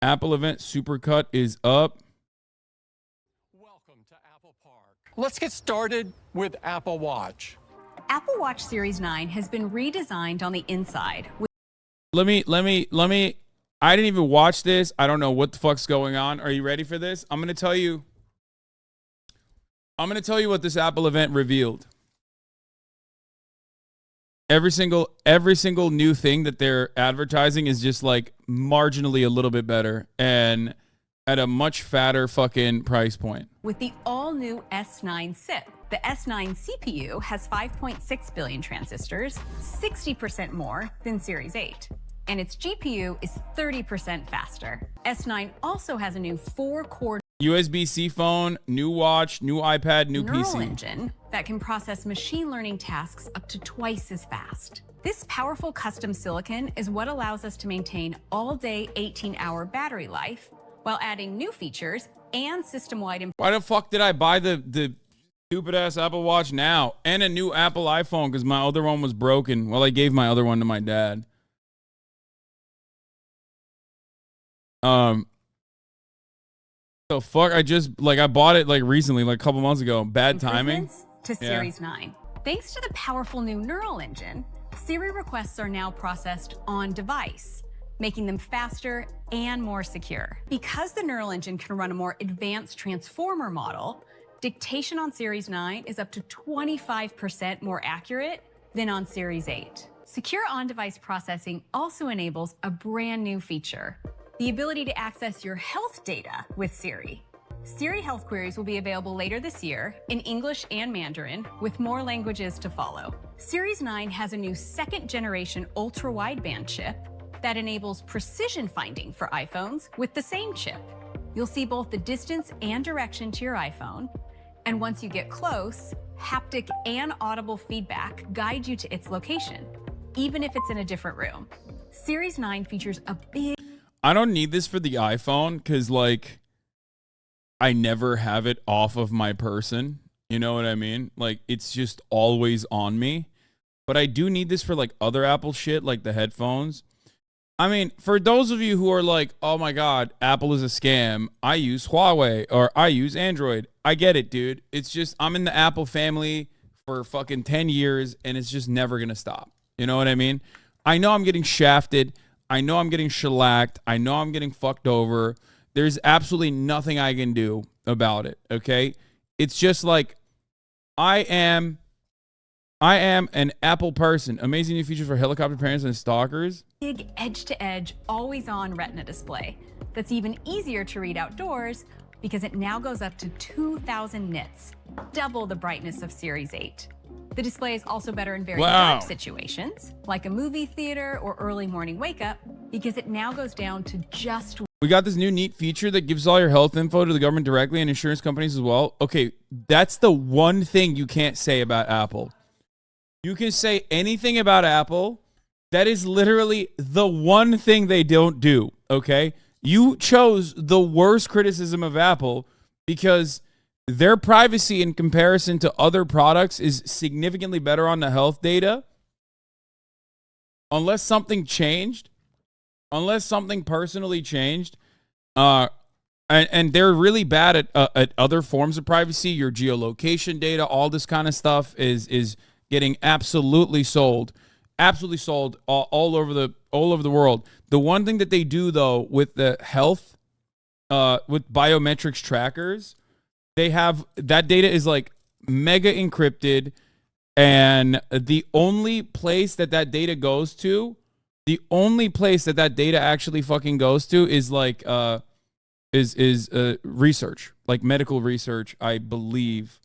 Apple event Supercut is up. Welcome to Apple Park. Let's get started with Apple Watch. Apple Watch Series 9 has been redesigned on the inside. Let me. I didn't even watch this. I don't know what the fuck's going on. Are you ready for this? I'm gonna tell you what this Apple event revealed. Every single new thing that they're advertising is just like marginally a little bit better and at a much fatter fucking price point. With the all-new S9 SiP, the S9 CPU has 5.6 billion transistors, 60% more than Series 8. And its GPU is 30% faster. S9 also has a new 4-core USB-C phone, new watch, new iPad, new neural PC. engine that can process machine learning tasks up to twice as fast. This powerful custom silicon is what allows us to maintain all-day 18-hour battery life while adding new features and system-wide. Why the fuck did I buy the stupid-ass Apple Watch now and a new Apple iPhone? Because my other one was broken. Well, I gave my other one to my dad. The fuck, I bought it like recently, like a couple months ago. Bad timing. To Series 9. Thanks to the powerful new neural engine, Siri requests are now processed on device, making them faster and more secure. Because the neural engine can run a more advanced transformer model, dictation on Series 9 is up to 25% more accurate than on Series 8. Secure on-device processing also enables a brand new feature: the ability to access your health data with Siri. Siri health queries will be available later this year in English and Mandarin, with more languages to follow. Series 9 has a new second-generation ultra-wideband chip that enables precision finding for iPhones with the same chip. You'll see both the distance and direction to your iPhone, and once you get close, haptic and audible feedback guide you to its location, even if it's in a different room. Series 9 features a big... I don't need this for the iPhone because, like, I never have it off of my person. You know what I mean? Like, it's just always on me. But I do need this for, like, other Apple shit, like the headphones. I mean, for those of you who are like, oh my God, Apple is a scam, I use Huawei or I use Android. I get it, dude. It's just, I'm in the Apple family for fucking 10 years and it's just never going to stop. You know what I mean? I know I'm getting shafted. I know I'm getting shellacked. I know I'm getting fucked over. There's absolutely nothing I can do about it, okay? It's just like, I am an Apple person. Amazing new features for helicopter parents and stalkers. Big edge-to-edge, always-on Retina display that's even easier to read outdoors because it now goes up to 2,000 nits, double the brightness of Series 8. The display is also better in very dark situations, like a movie theater or early morning wake-up, because it now goes down to just... We got this new neat feature that gives all your health info to the government directly and insurance companies as well. Okay, that's the one thing you can't say about Apple. You can say anything about Apple. That is literally the one thing they don't do, okay? You chose the worst criticism of Apple because their privacy in comparison to other products is significantly better on the health data. Unless something changed, unless something personally changed, and they're really bad at other forms of privacy. Your geolocation data, all this kind of stuff is getting absolutely sold all over the world. The one thing that they do though with the health, with biometrics trackers, they have that data is like mega encrypted, and the only place that data goes to, the only place that data actually fucking goes to is like research, like medical research, I believe.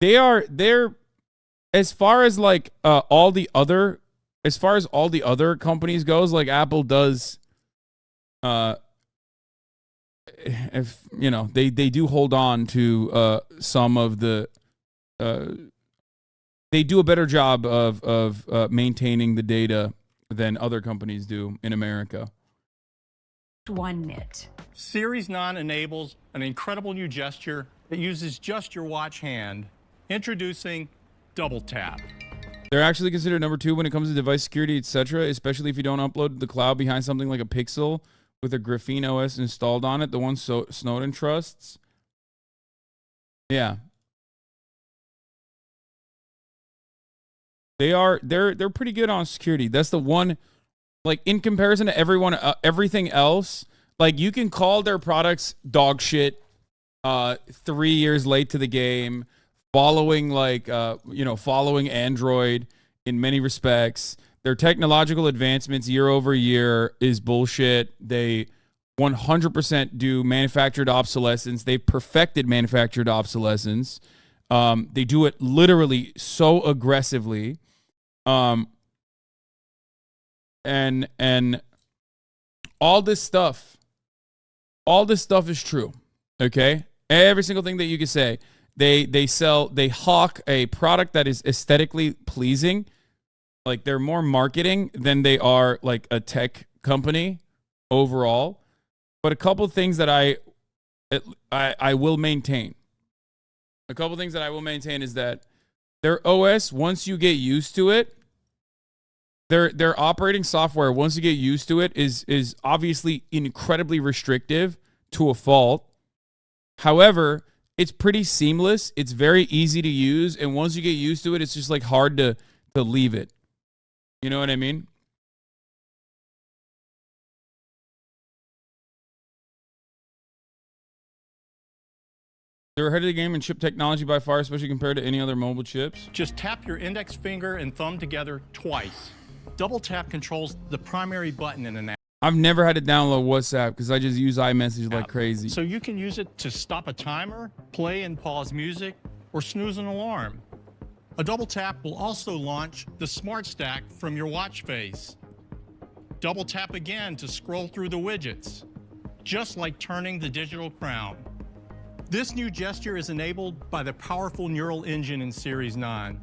They're as far as like all the other companies goes, like Apple does, if you know, they do hold on to some of the they do a better job of maintaining the data than other companies do in America. One nit. Series 9 enables an incredible new gesture that uses just your watch hand. Introducing Double Tap. They're actually considered number 2 when it comes to device security, etc., especially if you don't upload the cloud behind something like a Pixel with a Graphene OS installed on it, the one Snowden trusts. Yeah. They're pretty good on security. That's the one, like, in comparison to everything else, like, you can call their products dog shit, 3 years late to the game, following following Android in many respects. Their technological advancements year over year is bullshit. They 100% do manufactured obsolescence. They've perfected manufactured obsolescence. They do it literally so aggressively. And all this stuff is true. Okay? Every single thing that you can say. They hawk a product that is aesthetically pleasing. Like, they're more marketing than they are like a tech company overall. But a couple of things that I will maintain. A couple of things that I will maintain is that their OS, once you get used to it, their operating software, once you get used to it, is obviously incredibly restrictive to a fault. However, it's pretty seamless. It's very easy to use. And once you get used to it, it's just like hard to leave it. You know what I mean? They're ahead of the game in chip technology by far, especially compared to any other mobile chips. Just tap your index finger and thumb together twice. Double tap controls the primary button in an app. I've never had to download WhatsApp because I just use iMessage like crazy. So you can use it to stop a timer, play and pause music, or snooze an alarm. A double tap will also launch the Smart Stack from your watch face. Double tap again to scroll through the widgets, just like turning the digital crown. This new gesture is enabled by the powerful neural engine in Series 9,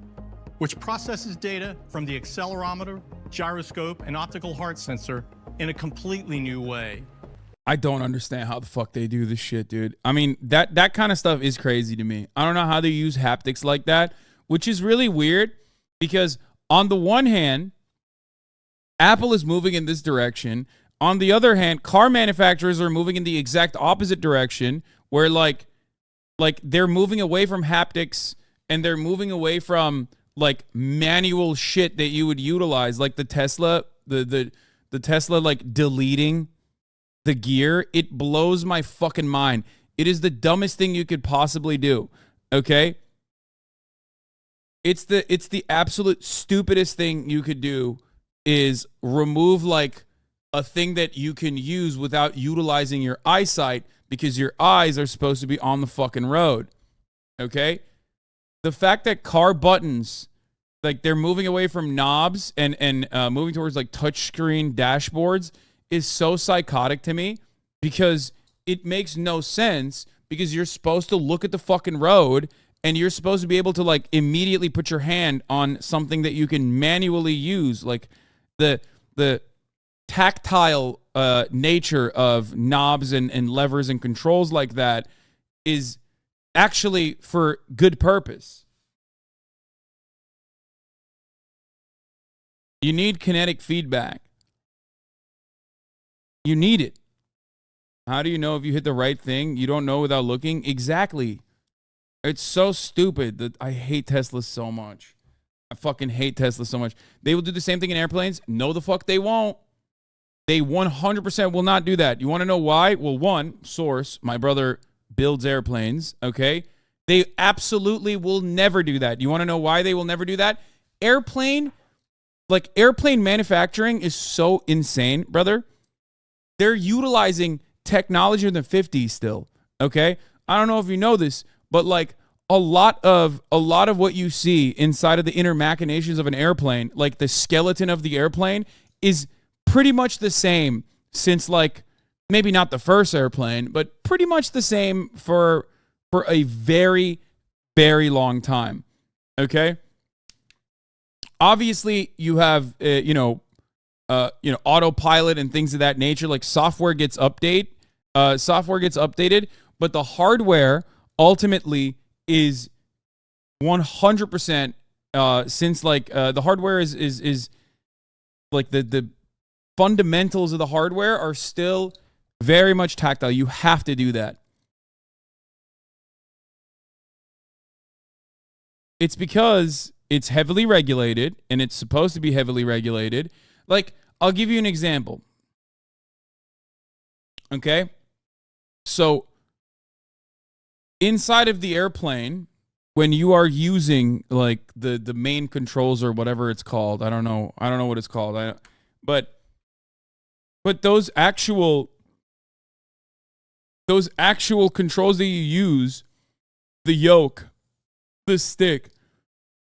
which processes data from the accelerometer, gyroscope, and optical heart sensor in a completely new way. I don't understand how the fuck they do this shit, dude. I mean, that kind of stuff is crazy to me. I don't know how they use haptics like that, which is really weird because on the one hand, Apple is moving in this direction. On the other hand, car manufacturers are moving in the exact opposite direction where like they're moving away from haptics and they're moving away from like manual shit that you would utilize, like the Tesla, the Tesla like deleting the gear. It blows my fucking mind. It is the dumbest thing you could possibly do. Okay? It's the absolute stupidest thing you could do is remove like a thing that you can use without utilizing your eyesight because your eyes are supposed to be on the fucking road. Okay? The fact that car buttons, like they're moving away from knobs and moving towards like touchscreen dashboards is so psychotic to me because it makes no sense because you're supposed to look at the fucking road and you're supposed to be able to like immediately put your hand on something that you can manually use. Like the tactile nature of knobs and levers and controls like that is actually for good purpose. You need kinetic feedback. You need it. How do you know if you hit the right thing? You don't know without looking. Exactly. It's so stupid that I hate Tesla so much. I fucking hate Tesla so much. They will do the same thing in airplanes. No, the fuck they won't. They 100% will not do that. You want to know why? Well, one, source, my brother builds airplanes, okay? They absolutely will never do that. You want to know why they will never do that? Airplane manufacturing is so insane, brother. They're utilizing technology in the 50s still, okay? I don't know if you know this, but like a lot of what you see inside of the inner machinations of an airplane, like the skeleton of the airplane is pretty much the same since like maybe not the first airplane, but pretty much the same for a very, very long time, okay? Obviously, you have autopilot and things of that nature. Like software gets updated, but the hardware ultimately is 100% since like the hardware is like the fundamentals of the hardware are still very much tactile. You have to do that. It's because it's heavily regulated, and it's supposed to be heavily regulated. Like, I'll give you an example. Okay? So, inside of the airplane, when you are using like the main controls or whatever it's called, I don't know what it's called. But those actual controls that you use, the yoke, the stick,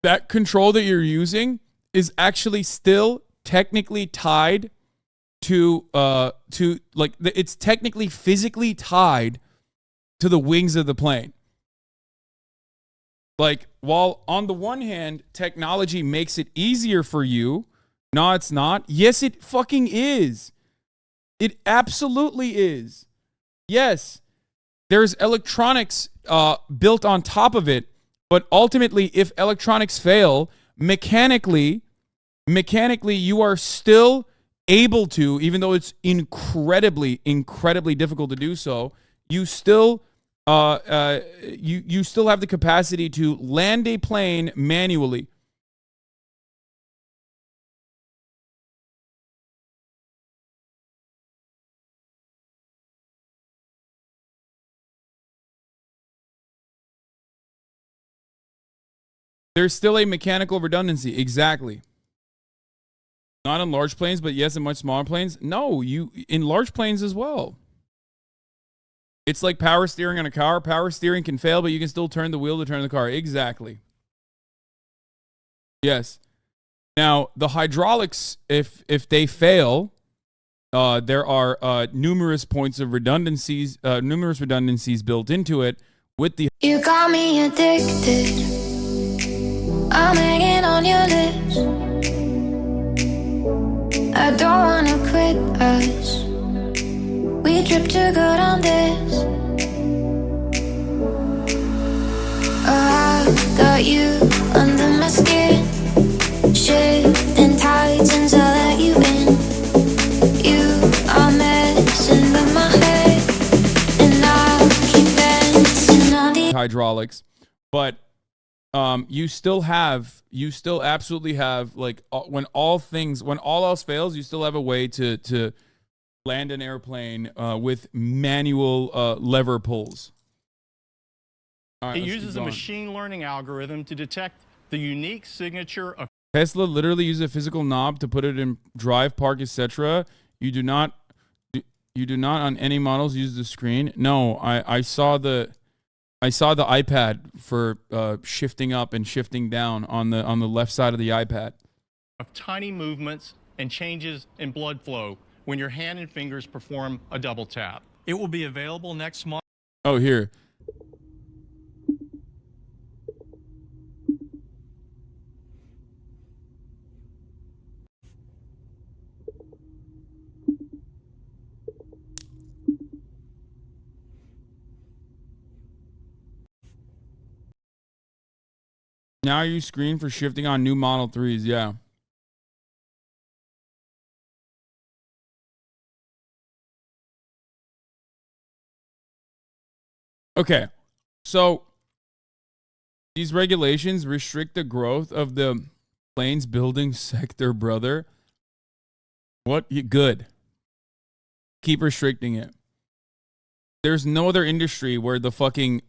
that control that you're using is actually still technically tied to like it's technically physically tied to the wings of the plane. Like, while on the one hand, technology makes it easier for you, no, it's not. Yes, it fucking is. It absolutely is. Yes, there's electronics built on top of it, but ultimately, if electronics fail, mechanically, you are still able to, even though it's incredibly difficult to do so, you still you still have the capacity to land a plane manually. There's still a mechanical redundancy. Exactly. Not on large planes, but yes, in much smaller planes. No, you in large planes as well. It's like power steering on a car. Power steering can fail, but you can still turn the wheel to turn the car. Exactly. Yes. Now, the hydraulics, if they fail, there are numerous points of redundancies, numerous redundancies built into it with the... You got me addicted. I'm hanging on your lips. I don't wanna quit us. We trip too good on this. I got you under my skin. Shifting tides until I let you in. You are messing with my head, and I'll keep dancing on the hydraulics, but you still absolutely have, like, when all else fails, you still have a way to land an airplane with manual lever pulls. It uses a machine learning algorithm to detect the unique signature of... Tesla literally uses a physical knob to put it in drive, park, etc. You do not on any models use the screen. No, I saw the iPad for shifting up and shifting down on the left side of the iPad. Of tiny movements and changes in blood flow when your hand and fingers perform a double tap. It will be available next month. Oh, here. Now you screen for shifting on new Model 3s, yeah. Okay, so these regulations restrict the growth of the planes building sector, brother. What? Good. Keep restricting it. There's no other industry where the fucking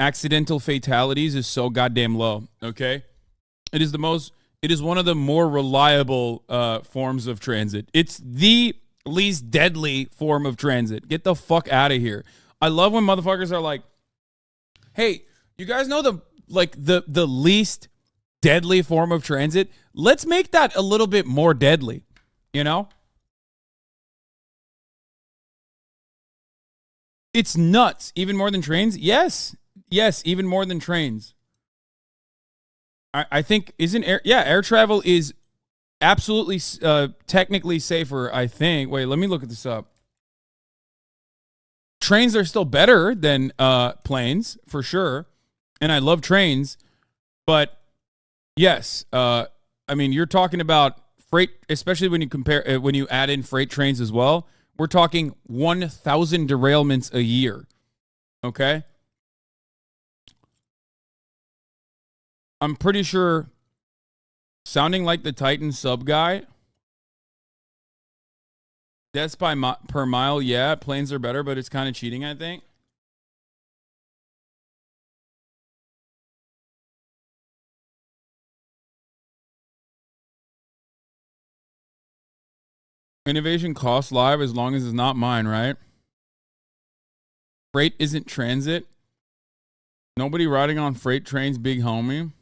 accidental fatalities is so goddamn low, okay? It is one of the more reliable forms of transit. It's the least deadly form of transit. Get the fuck out of here. I love when motherfuckers are like, hey, you guys know the least deadly form of transit? Let's make that a little bit more deadly, you know? It's nuts. Even more than trains? Yes, even more than trains. I think air travel is absolutely technically safer, I think. Wait, let me look at this up. Trains are still better than planes, for sure. And I love trains, but Yes. I mean, you're talking about freight, especially when you compare when you add in freight trains as well. We're talking 1,000 derailments a year. Okay. I'm pretty sure, sounding like the Titan sub guy, deaths per mile. Yeah, planes are better, but it's kind of cheating, I think. Innovation costs live as long as it's not mine, right? Freight isn't transit. Nobody riding on freight trains, big homie.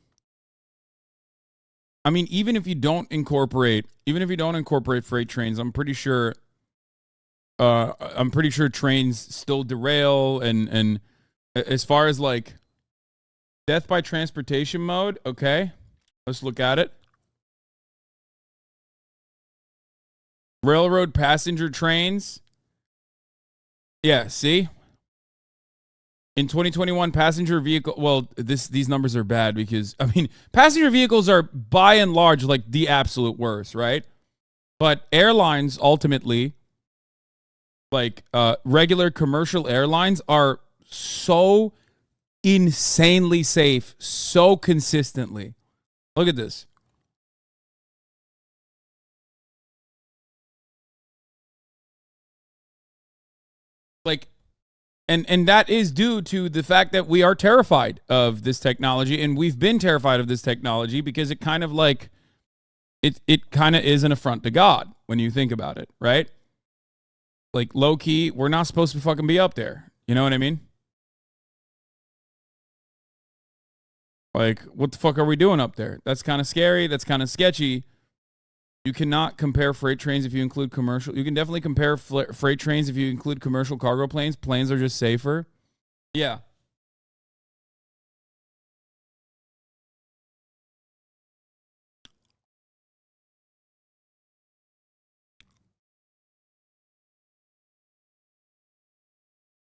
I mean, even if you don't incorporate freight trains, I'm pretty sure trains still derail, and as far as like death by transportation mode, okay, let's look at it. Railroad passenger trains. Yeah, see? In 2021, passenger vehicle, well, these numbers are bad because, I mean, passenger vehicles are by and large like the absolute worst, right? But airlines ultimately, like regular commercial airlines, are so insanely safe, so consistently. Look at this. Like, and that is due to the fact that we are terrified of this technology, and we've been terrified of this technology because it kind of like it kind of is an affront to God when you think about it, right? Like, low key, we're not supposed to fucking be up there. You know what I mean? Like, what the fuck are we doing up there? That's kind of scary. That's kind of sketchy. You cannot compare freight trains if you include commercial. You can definitely compare freight trains if you include commercial cargo planes. Planes are just safer. Yeah.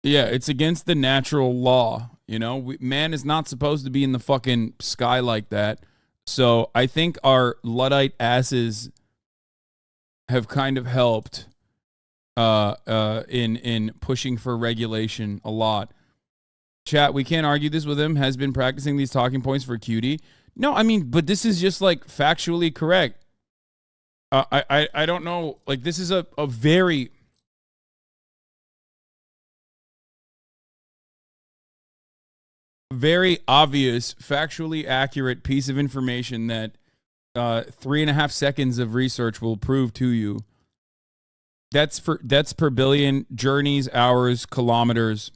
Yeah, it's against the natural law. You know, man is not supposed to be in the fucking sky like that. So I think our Luddite asses have kind of helped in pushing for regulation a lot. Chat, we can't argue this with him. Has been practicing these talking points for cutie. No, I mean, but this is just like factually correct. I don't know. Like, this is a very obvious, factually accurate piece of information that 3.5 seconds of research will prove to you. That's per billion, journeys, hours, kilometers.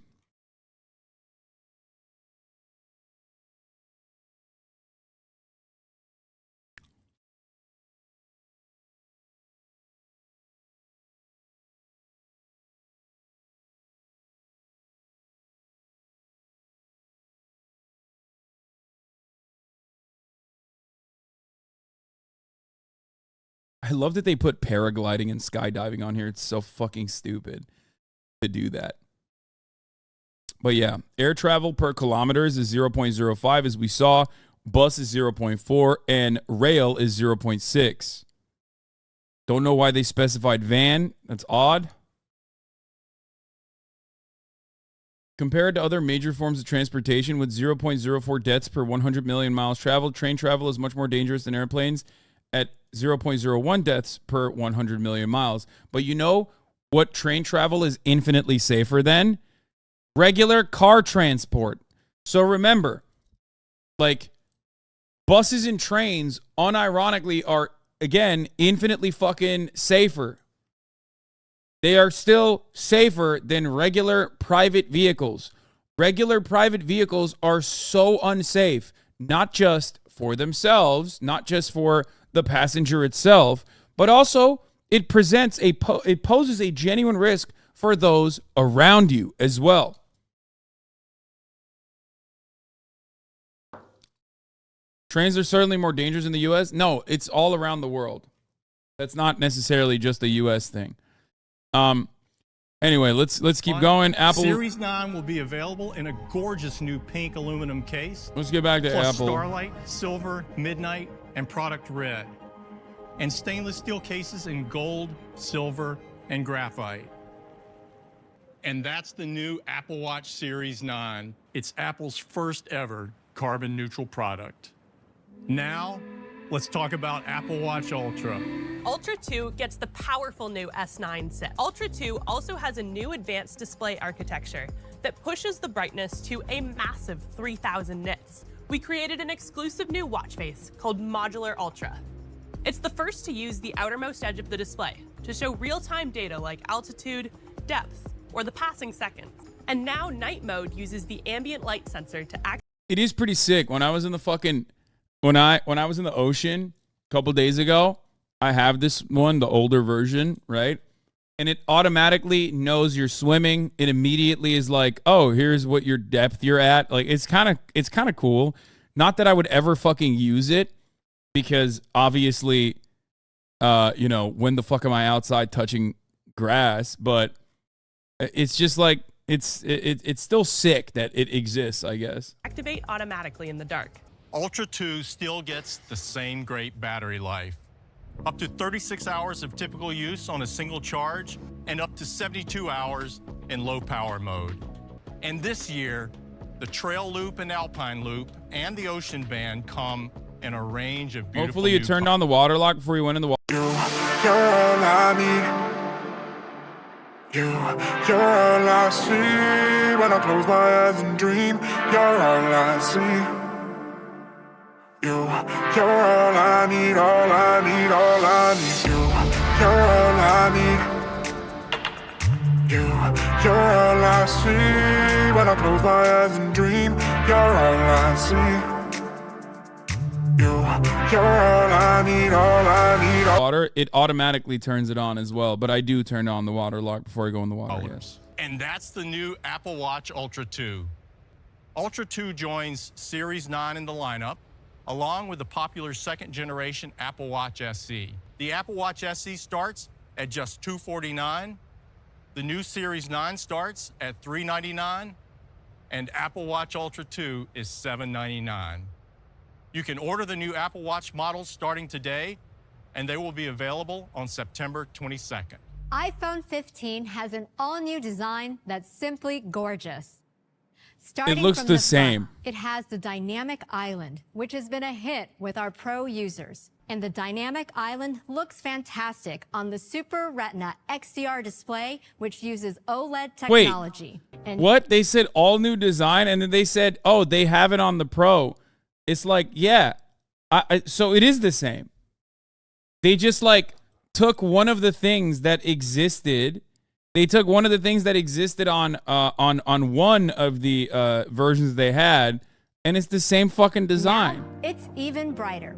I love that they put paragliding and skydiving on here. It's so fucking stupid to do that. But yeah, air travel per kilometers is 0.05, as we saw. Bus is 0.4, and rail is 0.6. Don't know why they specified van. That's odd. Compared to other major forms of transportation with 0.04 deaths per 100 million miles traveled, train travel is much more dangerous than airplanes at 0.01 deaths per 100 million miles. But you know what train travel is infinitely safer than? Regular car transport. So remember, like, buses and trains unironically are, again, infinitely fucking safer. They are still safer than regular private vehicles. Regular private vehicles are so unsafe, not just for themselves, not just for the passenger itself, but also it poses a genuine risk for those around you as well. Trains are certainly more dangerous in the U.S. No, it's all around the world. That's not necessarily just a U.S. thing. Anyway, let's keep going. Apple. Series 9 will be available in a gorgeous new pink aluminum case. Let's get back to plus Apple. Starlight, Silver, Midnight, and Product Red. And stainless steel cases in gold, silver, and graphite. And that's the new Apple Watch Series 9. It's Apple's first ever carbon neutral product. Now, let's talk about Apple Watch Ultra. Ultra 2 gets the powerful new S9 chip. Ultra 2 also has a new advanced display architecture that pushes the brightness to a massive 3,000 nits. We created an exclusive new watch face called Modular Ultra. It's the first to use the outermost edge of the display to show real-time data like altitude, depth, or the passing seconds. And now night mode uses the ambient light sensor to act. It is pretty sick. When I was in the fucking, when I was in the ocean a couple days ago, I have this one, the older version, right? And it automatically knows you're swimming. It immediately is like, oh, here's what your depth you're at. Like, it's kind of cool. Not that I would ever fucking use it, because obviously, you know, when the fuck am I outside touching grass? But it's just like, it's still sick that it exists, I guess. Activate automatically in the dark. Ultra 2 still gets the same great battery life. Up to 36 hours of typical use on a single charge, and up to 72 hours in low power mode. And this year, the Trail Loop and Alpine Loop and the Ocean Band come in a range of beautiful. Hopefully you turned on the water lock before you went in the water. You're all I need. You're all I see when I close my eyes and dream. You're all I see. You're all I need, all I need, all I need. You're all I need. You're all I see when I close my eyes and dream. You're all I see. You're all I need, all I need. Water, it automatically turns it on as well. But I do turn on the water lock before I go in the water. Yes. And that's the new Apple Watch Ultra 2. Ultra 2 joins Series 9 in the lineup, along with the popular second generation Apple Watch SE. The Apple Watch SE starts at just $249. The new Series 9 starts at $399, and Apple Watch Ultra 2 is $799. You can order the new Apple Watch models starting today, and they will be available on September 22nd. iPhone 15 has an all-new design that's simply gorgeous. It looks the same. It has the Dynamic Island, which has been a hit with our pro users. And the Dynamic Island looks fantastic on the Super Retina XDR display, which uses OLED technology. Wait, what? They said all new design, and then they said, oh, they have it on the Pro. It's like, yeah. So it is the same. They just like took one of the things that existed. They took one of the things that existed on one of the versions they had, and it's the same fucking design. Now it's even brighter.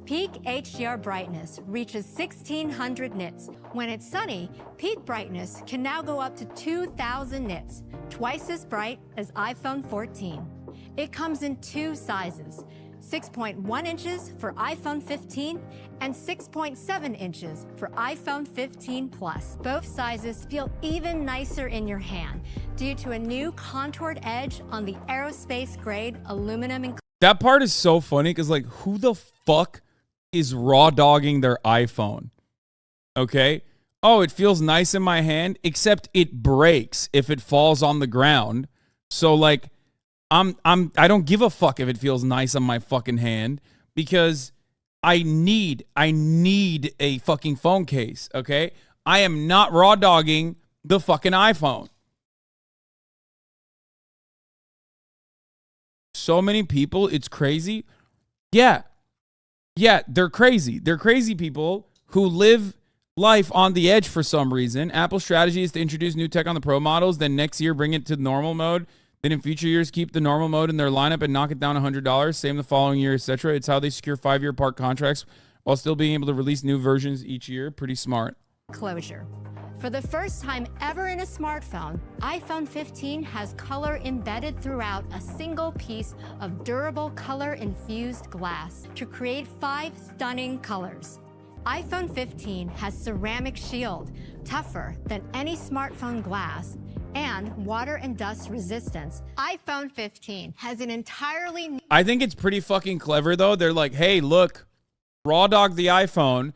Peak HDR brightness reaches 1600 nits. When it's sunny, peak brightness can now go up to 2000 nits, twice as bright as iPhone 14. It comes in two sizes, 6.1 inches for iPhone 15 and 6.7 inches for iPhone 15 Plus. Both sizes feel even nicer in your hand due to a new contoured edge on the aerospace grade aluminum. That part is so funny because, like, who the fuck is raw dogging their iPhone? Okay. Oh, it feels nice in my hand, except it breaks if it falls on the ground. So, like, I don't give a fuck if it feels nice on my fucking hand, because I need a fucking phone case, okay? I am not raw dogging the fucking iPhone. So many people, it's crazy. Yeah, they're crazy. They're crazy people who live life on the edge for some reason. Apple's strategy is to introduce new tech on the Pro models, then next year bring it to normal mode. Then in future years, keep the normal mode in their lineup and knock it down $100. Same the following year, etc. It's how they secure 5-year part contracts while still being able to release new versions each year. Pretty smart. Closure. For the first time ever in a smartphone, iPhone 15 has color embedded throughout a single piece of durable color-infused glass to create 5 stunning colors. iPhone 15 has ceramic shield, tougher than any smartphone glass, and water and dust resistance. iPhone 15 has an entirely new... I think it's pretty fucking clever, though. They're like, hey, look, raw dog the iPhone.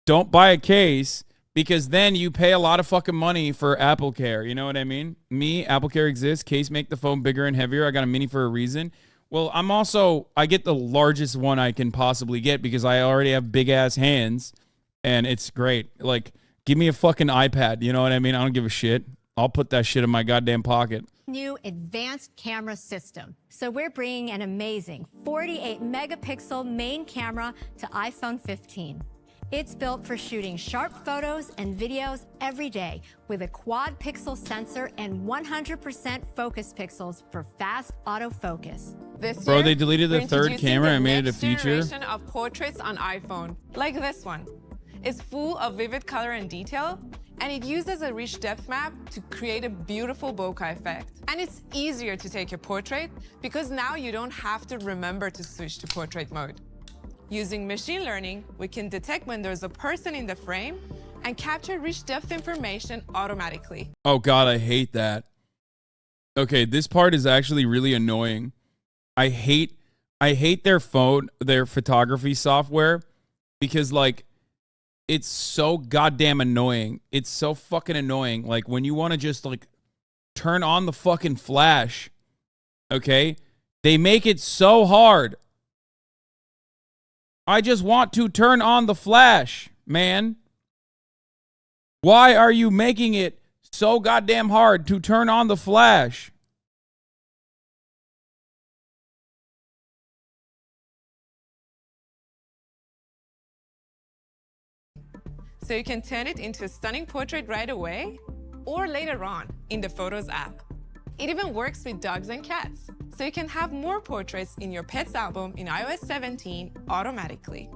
Don't buy a case because then you pay a lot of fucking money for Apple Care. You know what I mean? Me, Apple Care exists. Case make the phone bigger and heavier. I got a mini for a reason. Well, I get the largest one I can possibly get because I already have big ass hands and it's great. Like, give me a fucking iPad. You know what I mean? I don't give a shit. I'll put that shit in my goddamn pocket. New advanced camera system. So we're bringing an amazing 48 megapixel main camera to iPhone 15. It's built for shooting sharp photos and videos every day with a quad pixel sensor and 100% focus pixels for fast autofocus. This Bro, year, they deleted the we're third introducing camera the and made it a next feature. generation of portraits on iPhone, like this one. It's full of vivid color and detail, and it uses a rich depth map to create a beautiful bokeh effect. And it's easier to take a portrait because now you don't have to remember to switch to portrait mode. Using machine learning, we can detect when there's a person in the frame and capture rich depth information automatically. Oh God, I hate that. Okay, this part is actually really annoying. I hate their photography software because like it's so goddamn annoying. It's so fucking annoying. Like when you want to just like turn on the fucking flash, okay? They make it so hard. I just want to turn on the flash, man. Why are you making it so goddamn hard to turn on the flash? So you can turn it into a stunning portrait right away or later on in the Photos app. It even works with dogs and cats, so you can have more portraits in your pet's album in iOS 17 automatically.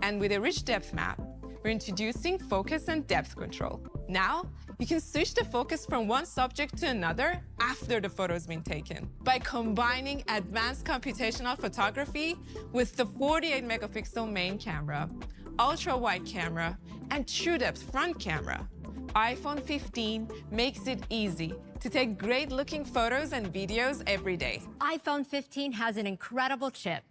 And with a rich depth map, we're introducing focus and depth control. Now, you can switch the focus from one subject to another after the photo's been taken by combining advanced computational photography with the 48 megapixel main camera, ultra-wide camera, and true depth front camera. iPhone 15 makes it easy to take great-looking photos and videos every day. iPhone 15 has an incredible chip,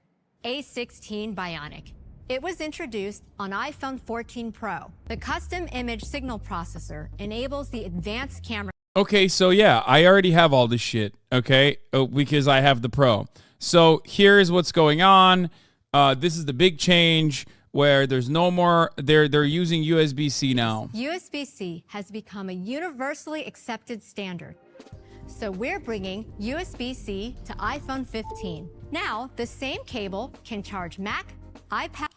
A16 Bionic. It was introduced on iPhone 14 Pro. The custom image signal processor enables the advanced camera. Okay, so yeah, I already have all this shit, okay? Because I have the Pro. So here's what's going on. This is the big change where there's no more, they're using USB-C now. USB-C has become a universally accepted standard. So we're bringing USB-C to iPhone 15. Now, the same cable can charge Mac, iPad.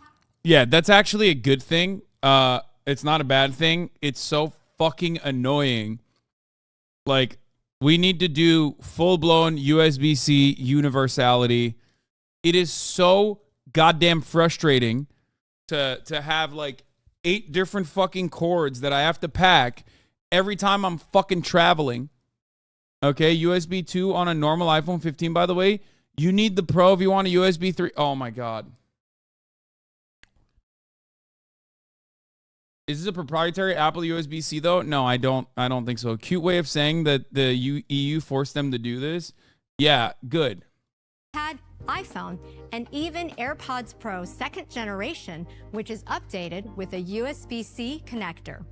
Yeah, that's actually a good thing. It's not a bad thing. It's so fucking annoying. Like, we need to do full-blown USB-C universality. It is so goddamn frustrating to have like 8 different fucking cords that I have to pack every time I'm fucking traveling. Okay, USB 2 on a normal iPhone 15, by the way. You need the Pro if you want a USB 3. Oh my God. Is this a proprietary Apple USB-C though? No, I don't think so. Cute way of saying that the EU forced them to do this. Yeah, good. iPhone, and even AirPods Pro 2nd generation, which is updated with a USB-C connector.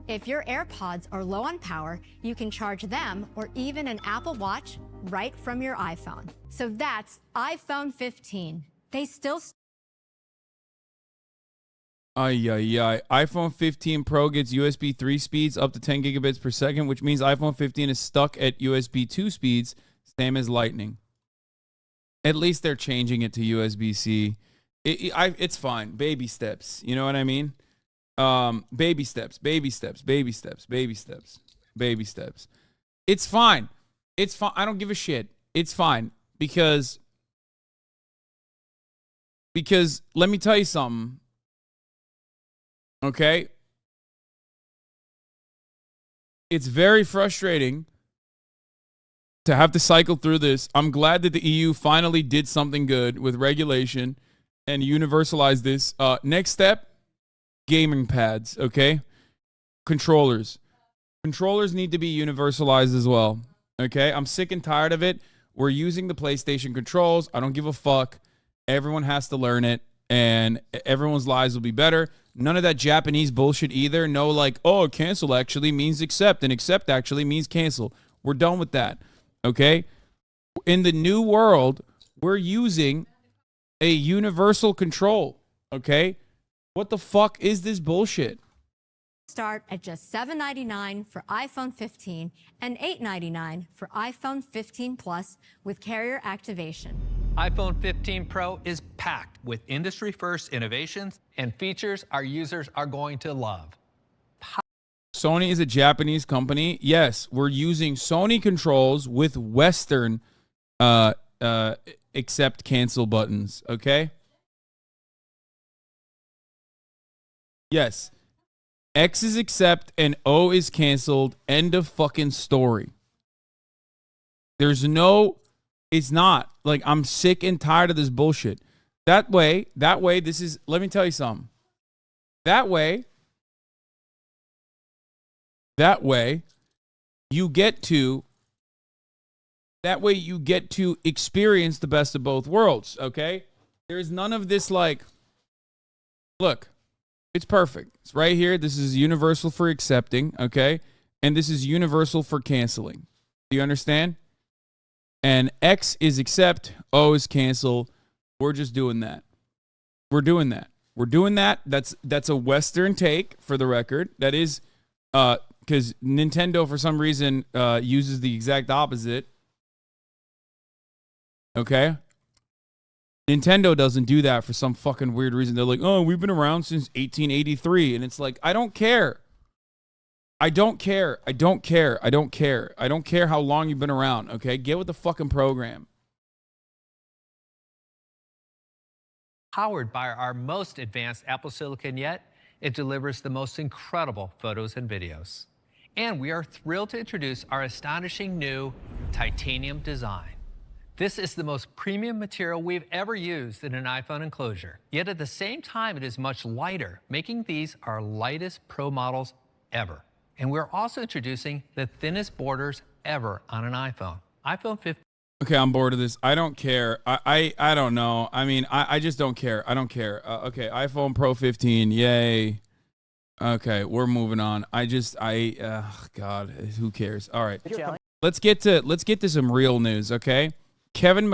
If your AirPods are low on power, you can charge them or even an Apple Watch right from your iPhone. So that's iPhone 15. They still... iPhone 15 Pro gets USB 3 speeds up to 10 gigabits per second, which means iPhone 15 is stuck at USB 2 speeds, same as Lightning. At least they're changing it to USB-C. It's fine. Baby steps. You know what I mean? Baby steps, baby steps, baby steps, baby steps, baby steps. It's fine. It's fine. I don't give a shit. It's fine. Because let me tell you something. Okay? It's very frustrating to have to cycle through this. I'm glad that the EU finally did something good with regulation and universalized this. Next step, gaming pads, okay? Controllers. Controllers need to be universalized as well, okay? I'm sick and tired of it. We're using the PlayStation controls. I don't give a fuck. Everyone has to learn it, and everyone's lives will be better. None of that Japanese bullshit either. No, like, oh, cancel actually means accept, and accept actually means cancel. We're done with that, okay? In the new world, we're using a universal control, okay? What the fuck is this bullshit? Start at just $799 for iPhone 15 and $899 for iPhone 15 Plus with carrier activation. iPhone 15 Pro is packed with industry-first innovations and features our users are going to love. Sony is a Japanese company. Yes, we're using Sony controls with Western accept cancel buttons, okay? Yes. X is accept and O is canceled. End of fucking story. There's no, it's not. Like, I'm sick and tired of this bullshit. That way, this is, let me tell you something. That way, you get to experience the best of both worlds, okay? There's none of this like, look, it's perfect. It's right here. This is universal for accepting, okay? And this is universal for canceling. Do you understand? And X is accept, O is cancel. We're just doing that. We're doing that. That's a Western take, for the record. That is, because Nintendo, for some reason, uses the exact opposite. Okay? Nintendo doesn't do that for some fucking weird reason. They're like, oh, we've been around since 1883. And it's like, I don't care. I don't care how long you've been around, okay? Get with the fucking program. Powered by our most advanced Apple Silicon yet, it delivers the most incredible photos and videos. And we are thrilled to introduce our astonishing new titanium design. This is the most premium material we've ever used in an iPhone enclosure. Yet at the same time, it is much lighter, making these our lightest Pro models ever. And we're also introducing the thinnest borders ever on an iPhone. iPhone 15. Okay, I'm bored of this. I don't care. I don't know. I mean, I just don't care. I don't care. Okay, iPhone Pro 15. Yay. Okay, we're moving on. God, who cares? All right. Let's get to some real news, okay? Kevin